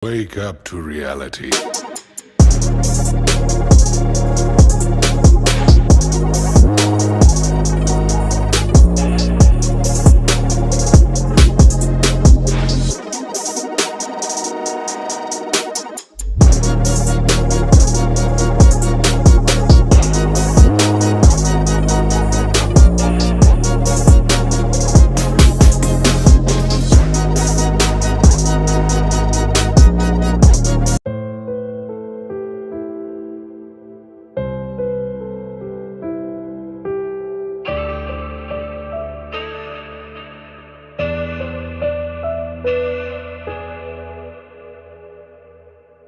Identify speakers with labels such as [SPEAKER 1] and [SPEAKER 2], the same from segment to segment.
[SPEAKER 1] Wake up to reality.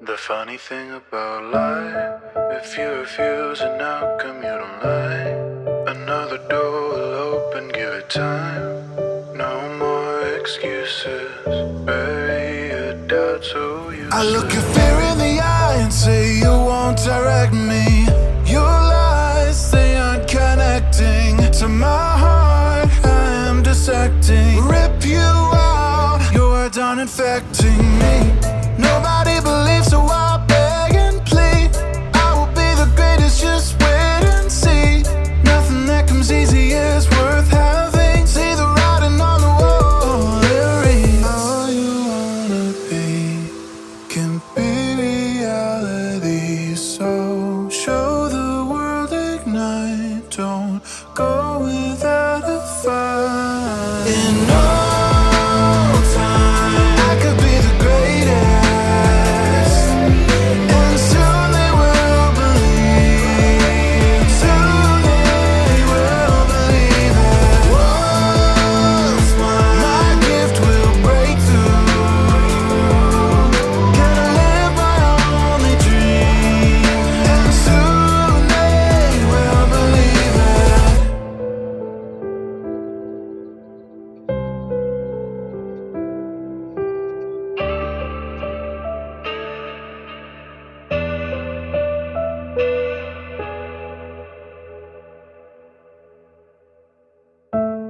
[SPEAKER 2] The funny thing about life, if you refuse an outcome you don't like, another door will open, give it time. No more excuses, bury your doubts so you
[SPEAKER 3] I look your fear in the eye and say you won't direct me. Your lies, they aren't connecting to my heart, I am dissecting. Rip you out, your words aren't infecting me. Nobody believes, so I beg and plead. I will be the greatest, just wait and see. Nothing that comes easy is worth having. See the writing on the wall, it reads, all you wanna be can be reality. So show the world, ignite, don't go without a fight. In no time, I could be the greatest.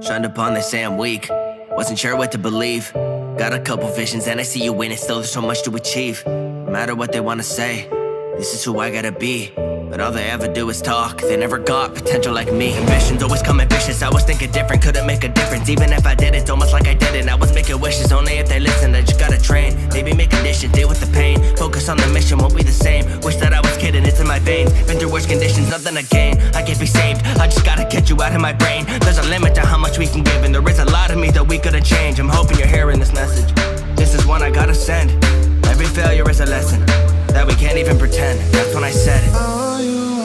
[SPEAKER 4] Shunned upon, they say I'm weak. Wasn't sure what to believe. Got a couple visions and I see you winning. Still there's so much to achieve. No matter what they wanna say, this is who I gotta be. But all they ever do is talk. They never got potential like me. Ambitions always come ambitious. I was thinking different, couldn't make a difference. Even if I did, it's almost like I didn't. I was making wishes, only if they listen. I just gotta train, maybe make conditions, deal with the pain. Focus on the mission, won't be the same. Wish that I was kidding, it's in my veins. Been through worse conditions, nothing to gain. I can't be saved, I just gotta get you out of my brain. There's a limit to how much we can give, and there is a lot of me that we could've changed. I'm hoping you're hearing this message. This is one I gotta send. Every failure is a lesson that we can't even pretend. That's when I said it.
[SPEAKER 3] All you